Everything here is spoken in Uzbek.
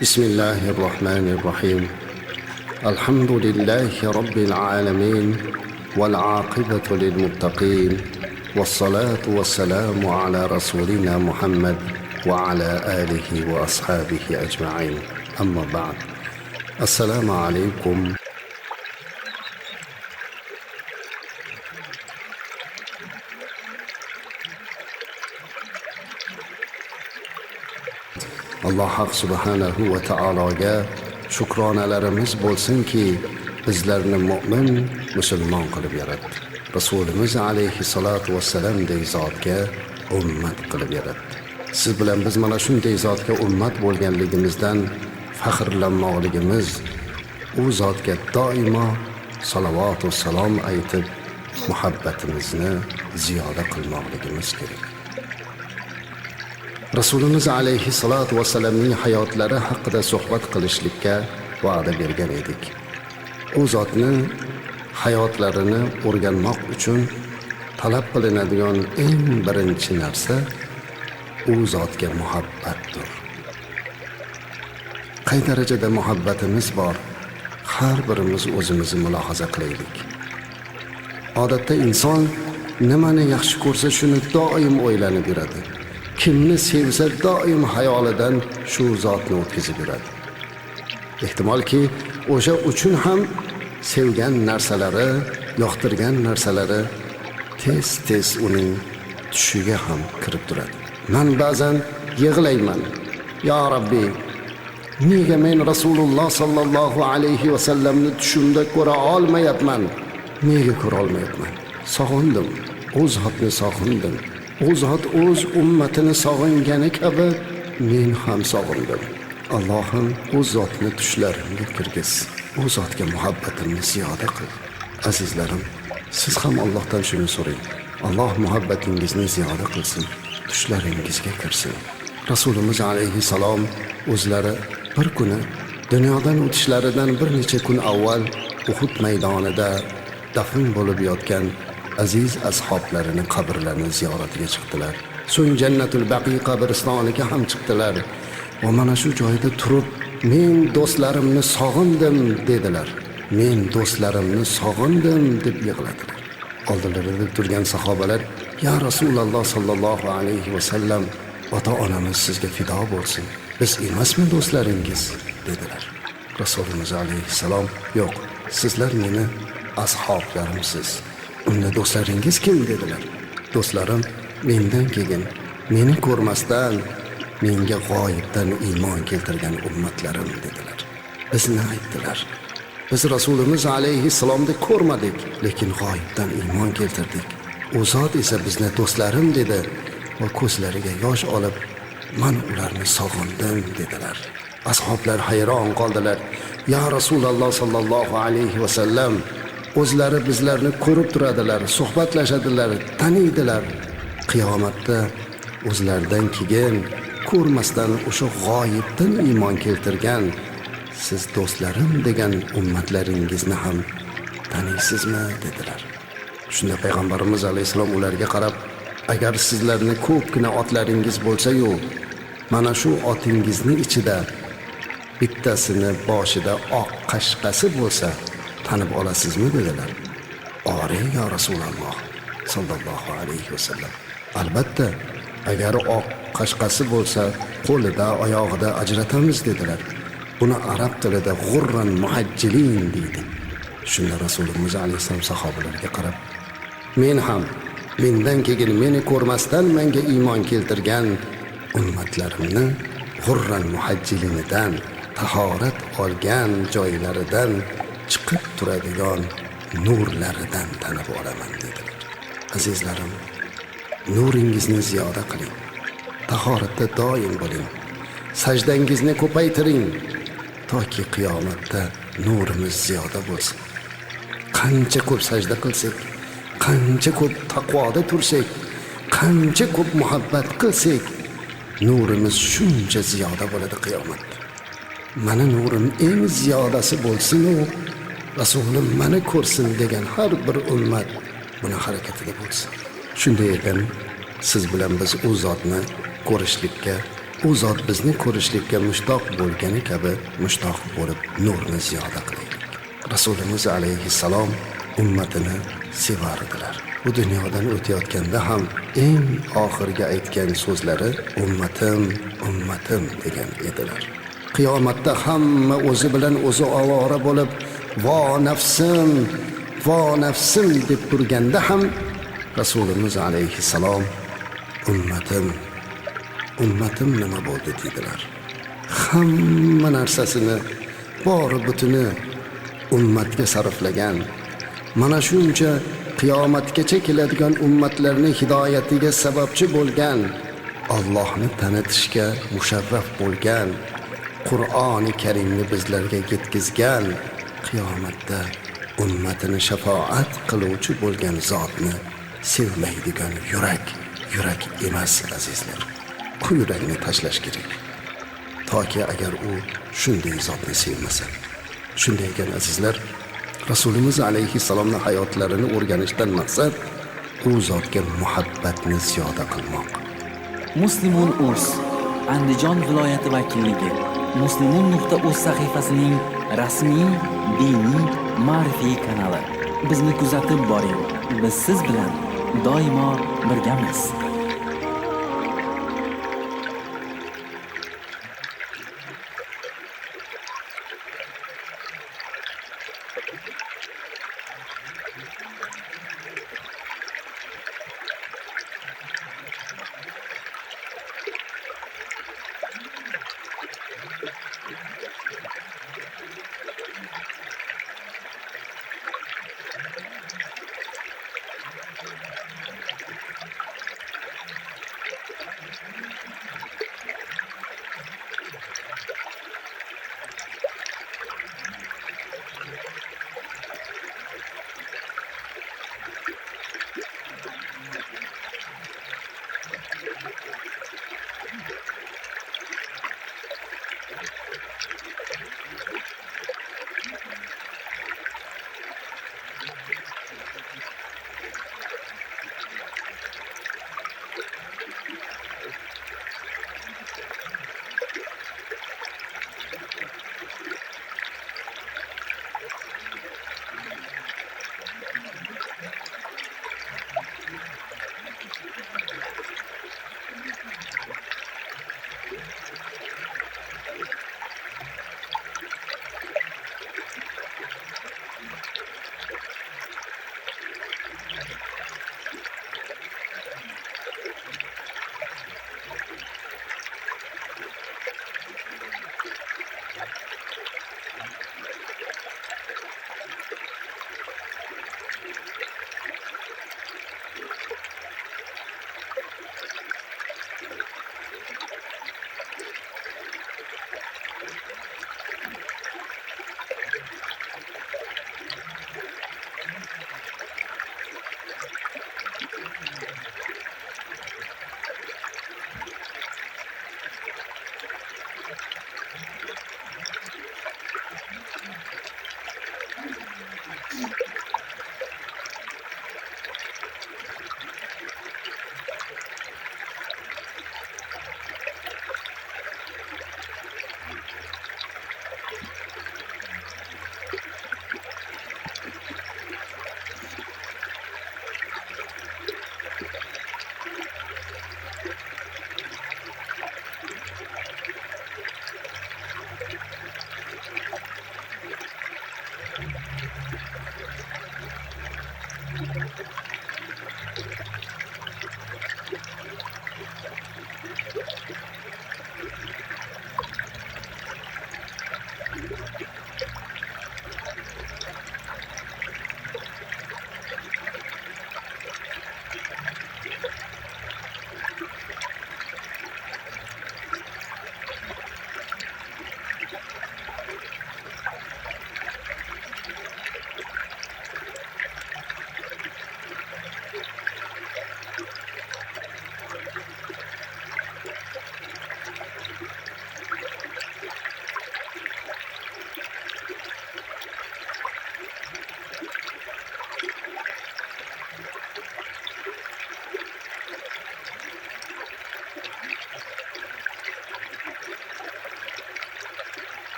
بسم الله الرحمن الرحيم. الحمد لله رب العالمين، والعاقبة للمتقين، والصلاة والسلام على رسولنا محمد وعلى آله وأصحابه أجمعين. أما بعد، السلام عليكم. Alloh haq subhanahu va taologa shukronalarimiz bo'lsinki, bizlarni mu'min, musulmon qilib yaratdi. Rasulimiz alayhissalatu vassalamdek zotga ummat qilib yaratdi. Siz bilan biz mana shunday zotga ummat bo'lganligimizdan faxrlanmoqligimiz, u zotga doimo salovat va salom aytib, muhabbatimizni ziyoda qilmoqligimiz kerak. Rasulimiz alayhissalatu vassalamning hayotlari haqida suhbat qilishlikka va'da bergan edik. U zotni hayotlarini o'rganmoq uchun talab qilinadigan eng birinchi narsa u zotga muhabbatdir. Qay darajada muhabbatimiz bor, har birimiz o'zimizni mulohaza qilaylik. Odatda inson nimani yaxshi ko'rsa shuni doim o'ylanib yuradi. Kimni sevsa doim hayolidan shu zotni o'tkazib yuradi. Ehtimolki o'sha uchun ham sevgan narsalari, yoqtirgan narsalari tez uning tushiga ham kirib turadi. Men ba'zan yig'layman. Ya Rabbi, nega men Rasululloh sallallohu alayhi va sallamni tushimda ko'ra olmayapman? Nega ko'ra olmayapman? Sog'indim. O zotni sog'indim. O zot o'z ummatini sog'ingani kabi men ham sog'indim. Allohim o zotni tushlarimga kirgiz. O zotga muhabbatimni ziyoda qil. Azizlarim, siz ham Allohdan shuni so'rang. Alloh muhabbatingizni ziyoda qilsin, tushlaringizga kirsin. Rasulimiz alayhissalom o'zlari bir kuni dunyodan o'tishlaridan bir necha kun avval Uhud maydonida dafn bo'lib yotgan aziz ashoblarini qabrlarini ziyoratiga chiqdilar. So'ng Jannatul Baqi qabristoniga ham chiqdilar. Va mana shu joyda turib, men do'stlarimni sog'indim dedilar. Men do'stlarimni sog'indim deb yig'ladilar. Oldilarida turgan sahobalar, "Ya Rasululloh sallallohu alayhi va sallam, ota-onamiz sizga fido bo'lsin. Biz emasmi do'stlaringiz?" dedilar. Rasulimiz alayhissalom, "Yo'q, sizlar meni ashoblarimsiz. Unda do'stlaringiz kim?" dedilar. "Do'stlarim mendan keyin, meni ko'rmasdan, menga g'oyibdan iymon keltirgan ummatlarim" dedilar. Bizni aytdilar. Biz Rasulimiz alayhissalomni ko'rmadik, lekin g'oyibdan iymon keltirdik. U zot esa bizni do'stlarim dedi va ko'zlariga yosh olib, "Men ularni sog'indim" dedilar. Ashoblar hayron qoldilar. "Ya Rasululloh sallallohu alayhi va sallam, o'zlari bizlarni ko'rib turadilar, suhbatlashadilar, taniydilar. Qiyomatda o'zlaridan keyin ko'rmasdan o'sha g'oyibdan iymon keltirgan siz do'stlarim degan ummatlaringizni ham taniysizmi?" dedilar. Shunda payg'ambarimiz alayhisalom ularga qarab, "Agar sizlarni ko'pgina otlaringiz bo'lsa-yu, mana shu otingizni ichida bittasini boshida oq qashqasi bo'lsa, tanib olasizmi?" dedilar. "Ore ya Rasululloh sallallohu alayhi va sallam. Albatta, agar oq qashqasi bo'lsa, qo'lida, oyog'ida ajratamiz" dedilar. Buni arab tilida g'urran muhajjilin deydi. Shunda Rasulimiz alayhisalom sahobalarga qarab, "Men ham mendan keyin meni ko'rmasdan menga iymon keltirgan ummatlarimni g'urran muhajjilinidan, tahorat olgan joylaridan chiqib turadigan nurlaridan tanib olaman" dedilar. Azizlarim, nuringizni ziyoda qiling. Tahoratda doim bo'ling. Sajdangizni ko'paytiring toki qiyomatda nurimiz ziyoda bo'lsin. Qancha ko'p sajda qilsak, qancha ko'p taqvoda tursak, qancha ko'p muhabbat qilsak, nurimiz shuncha ziyoda bo'ladi qiyomatda. Mana nurim eng ziyodasi bo'lsin-u, Rasulim meni ko'rsin degan har bir ummat buni harakatida bo'lsin. Shunday ekan, siz bilan biz u zotni ko'rishlikka u zot bizni ko'rishlikka mushtoq bo'lgani kabi mushtoq bo'lib nurni ziyoda qilaylik. Rasulimiz alayhissalom ummatini sevardilar. Bu dunyodan o'tayotganda ham eng oxirgi aytgan so'zlari ummatim, ummatim degan edilar. Qiyomatda hamma o'zi bilan o'zi ovora bo'lib, vo nafsim, vo nafsim deb turganda ham Rasulimiz alayhissalom ummatim, ummatim nima bo'ldi dedilar. Hamma narsasini, bori butuni ummatga sarflagan, mana shuncha qiyomatgacha keladigan ummatlarning hidoyatiga sababchi bo'lgan, Allohni tanitishga musharraf bo'lgan, Qur'oni Karimni bizlarga yetkazgan, qiyomatda ummatini shafoat qiluvchi bo'lgan zotni sevmaydigan yurak emas azizlar. Bu yurakni tashlash kerak. Toki agar u shunday zotni sevmasa. Shunday ekan azizlar, Rasulimiz alayhissalomning hayotlarini o'rganishdan maqsad u zotga muhabbatni ziyoda qilmoq. Muslimun.uz Andijon viloyati vakilligi muslimun.uz sahifasining rasmiy diniy ma'rifiy kanali. Bizni kuzatib boring. Biz siz bilan doimo birgamiz.